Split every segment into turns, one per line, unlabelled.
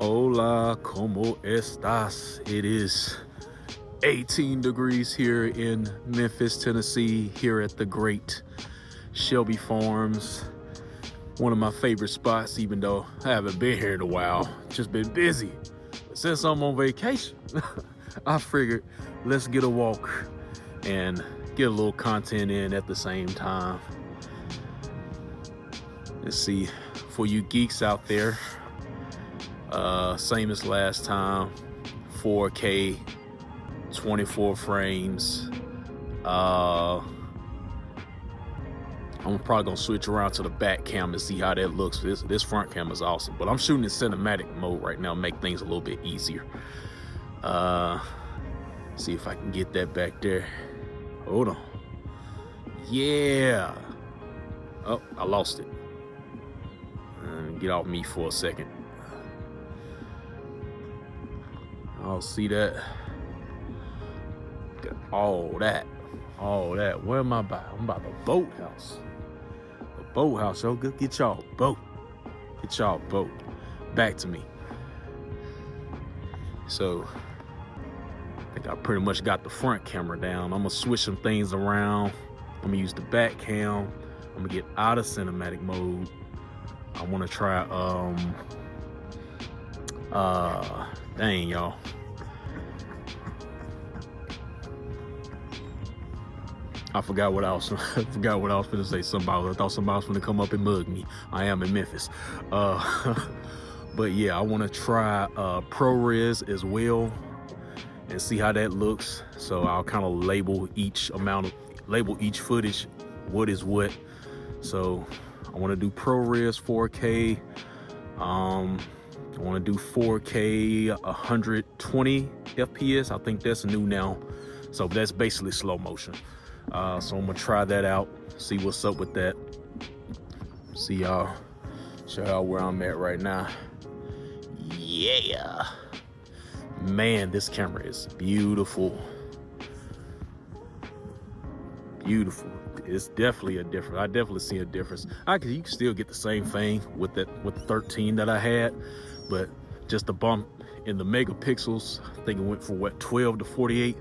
Hola, ¿cómo estás? It is 18 degrees here in Memphis, Tennessee, here at the great Shelby Farms. One of my favorite spots, even though I haven't been here in a while. Just been busy. But since I'm on vacation, I figured let's get a walk and get a little content in at the same time. Let's see, for you geeks out there, same as last time, 4K, 24 frames. I'm probably gonna switch around to the back cam and see how that looks. This front cam is awesome, but I'm shooting in cinematic mode right now, make things a little bit easier. See if I can get that back there. Hold on. Yeah. Oh, I lost it. Get off me for a second. I'll see that. Got all that. Where am I by? I'm by the boathouse. The boathouse, yo. Get y'all boat. Get y'all boat back to me. So, I think I pretty much got the front camera down. I'm gonna switch some things around. I'm gonna use the back cam. I'm gonna get out of cinematic mode. I wanna try, dang, y'all. I forgot what I was gonna say. I thought somebody was gonna come up and mug me. I am in Memphis. But yeah, I wanna try ProRes as well and see how that looks. So I'll kind of label each footage, what is what. So I wanna do ProRes 4K. I wanna do 4K 120 FPS. I think that's new now. So that's basically slow motion. So I'm gonna try that out, see what's up with that. See y'all, show y'all where I'm at right now. Yeah, man, this camera is beautiful. Beautiful. It's definitely a difference. I definitely see a difference. You can still get the same thing with the 13 that I had, but just the bump in the megapixels. I think it went from 12 to 48,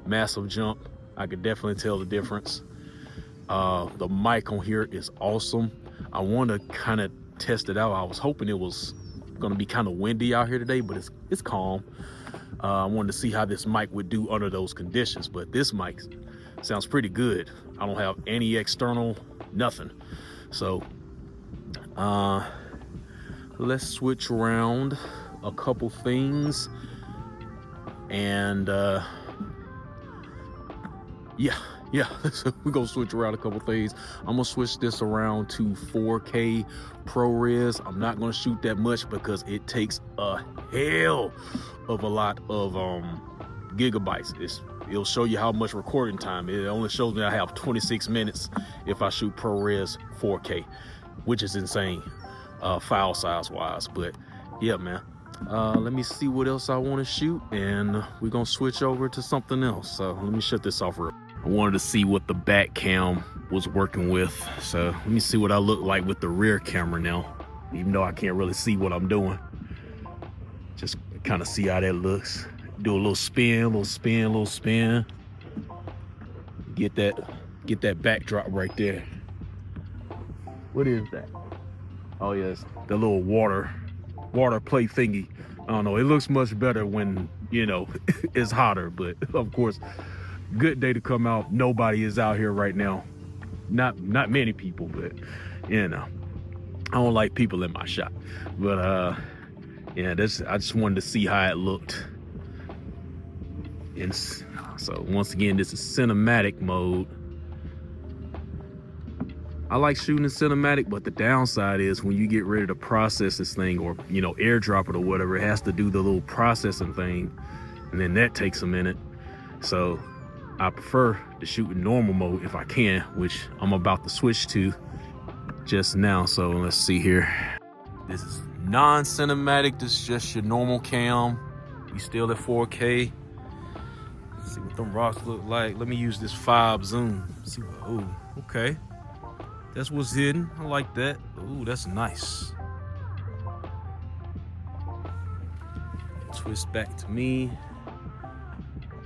massive jump. I could definitely tell the difference. The mic on here is awesome. I want to kind of test it out. I was hoping it was going to be kind of windy out here today, but it's calm. I wanted to see how this mic would do under those conditions, but this mic sounds pretty good. I don't have any external, nothing. So let's switch around a couple things and yeah, so we're gonna switch around a couple things. I'm gonna switch this around to 4K ProRes. I'm not gonna shoot that much because it takes a hell of a lot of gigabytes. It'll show you how much recording time. It only shows me I have 26 minutes if I shoot ProRes 4K, which is insane, file size wise. But yeah, man. Let me see what else I want to shoot, and we're gonna switch over to something else. So let me shut this off real. I wanted to see what the back cam was working with. So let me see what I look like with the rear camera now, even though I can't really see what I'm doing. Just kind of see how that looks. Do a little spin. Get that backdrop right there. What is that? Oh yes, the little water play thingy. I don't know, it looks much better when, you know, it's hotter, but of course, good day to come out. Nobody is out here right now. Not many people, but you know, I don't like people in my shot. But yeah, I just wanted to see how it looked. And so once again, this is cinematic mode. I like shooting in cinematic, but the downside is when you get ready to process this thing, or, you know, airdrop it or whatever, it has to do the little processing thing, and then that takes a minute. So I prefer to shoot in normal mode if I can, which I'm about to switch to just now. So let's see here. This is non-cinematic. This is just your normal cam. You still at 4K. Let's see what them rocks look like. Let me use this 5 zoom. Let's see what, oh, okay. That's what's hidden. I like that. Ooh, that's nice. Twist back to me.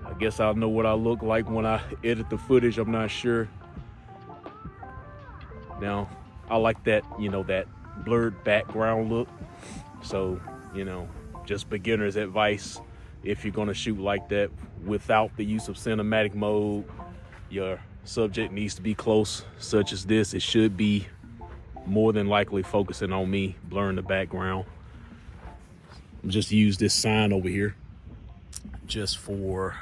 I guess I'll know what I look like when I edit the footage. I'm not sure. Now, I like that, you know, that blurred background look. So, you know, just beginner's advice. If you're gonna shoot like that without the use of cinematic mode, your subject needs to be close, such as this. It should be more than likely focusing on me, blurring the background. Just use this sign over here just for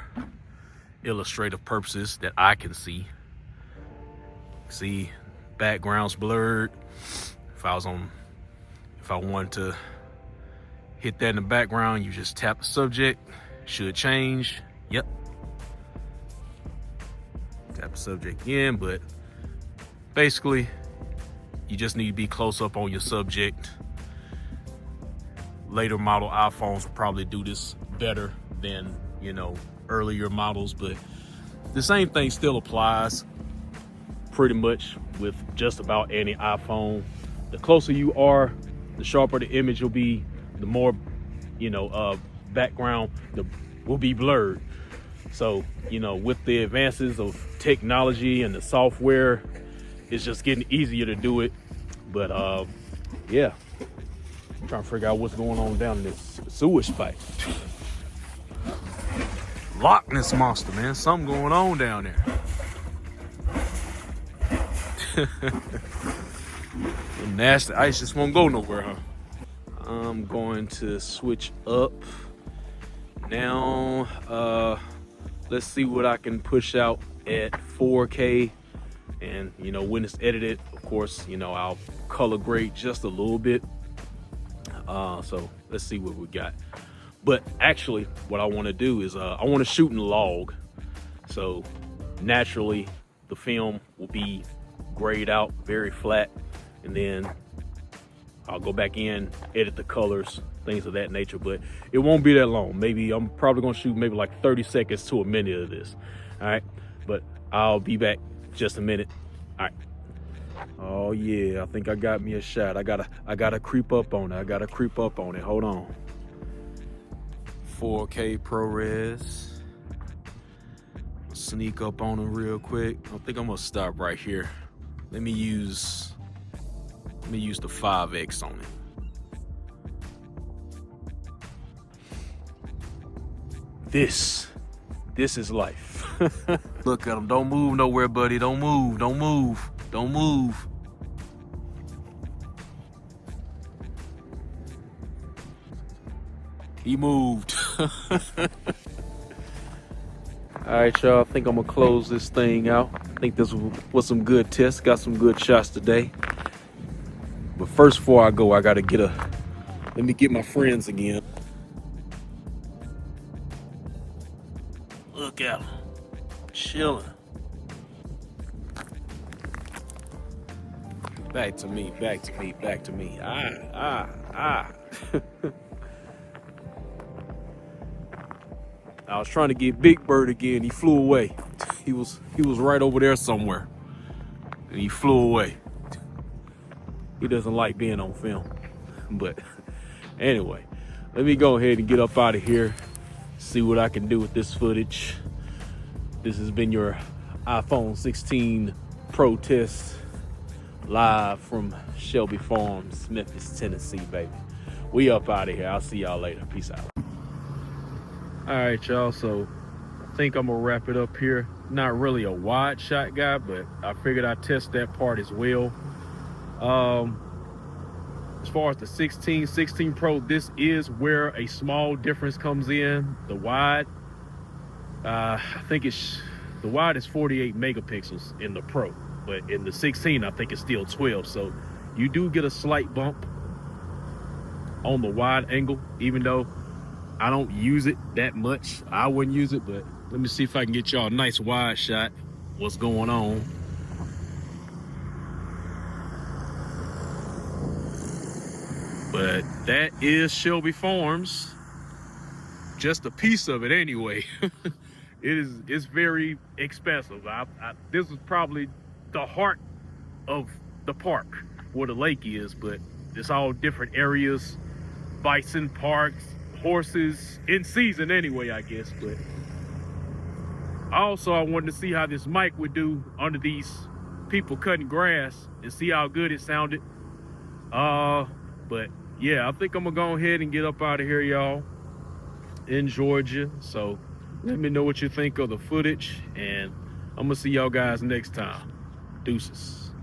illustrative purposes that I can see. See, background's blurred. If I wanted to hit that in the background, you just tap the subject, should change. Yep. Tap the subject again, but basically you just need to be close up on your subject. Later model iPhones will probably do this better than, you know, earlier models, but the same thing still applies pretty much with just about any iPhone. The closer you are, the sharper the image will be, the more, you know, background will be blurred. So, you know, with the advances of technology and the software, it's just getting easier to do it. But yeah, I'm trying to figure out what's going on down in this sewage pipe. Loch Ness Monster, man. Something going on down there. The nasty ice just won't go nowhere, huh? I'm going to switch up now. Let's see what I can push out at 4K. And, you know, when it's edited, of course, you know, I'll color grade just a little bit. So let's see what we got. But actually, what I want to do is I want to shoot in log. So naturally, the film will be grayed out very flat. And then I'll go back in, edit the colors, things of that nature. But it won't be that long. Maybe I'm probably going to shoot maybe like 30 seconds to a minute of this. All right. But I'll be back just a minute. All right. Oh yeah, I think I got me a shot. I gotta creep up on it. Hold on. 4K ProRes. Sneak up on them real quick. I think I'm gonna stop right here. Let me use the 5X on it. This is life. Look at him. Don't move nowhere, buddy. Don't move. Don't move. Don't move. He moved. All right, y'all. I think I'm gonna close this thing out. I think this was some good tests. Got some good shots today. But first, before I go, I gotta let me get my friends again. Look at them. Chilling. Back to me. I was trying to get Big Bird again. He flew away. He was right over there somewhere. And he flew away. He doesn't like being on film. But anyway, let me go ahead and get up out of here. See what I can do with this footage. This has been your iPhone 16 Pro test live from Shelby Farms, Memphis, Tennessee, baby. We up out of here. I'll see y'all later. Peace out. All right, y'all. So I think I'm gonna wrap it up here. Not really a wide shot guy, but I figured I'd test that part as well. As far as the 16 Pro, this is where a small difference comes in. The wide, I think the wide is 48 megapixels in the Pro, but in the 16, I think it's still 12. So you do get a slight bump on the wide angle, even though I don't use it that much. I wouldn't use it, but let me see if I can get y'all a nice wide shot. What's going on? But that is Shelby Farms. Just a piece of it anyway. It's very expensive. This is probably the heart of the park where the lake is, but it's all different areas. Bison Parks, horses in season anyway, I guess. But also I wanted to see how this mic would do under these people cutting grass and see how good it sounded. But yeah, I think I'm gonna go ahead and get up out of here, y'all, in Georgia. So let me know what you think of the footage, and I'm gonna see y'all guys next time. Deuces.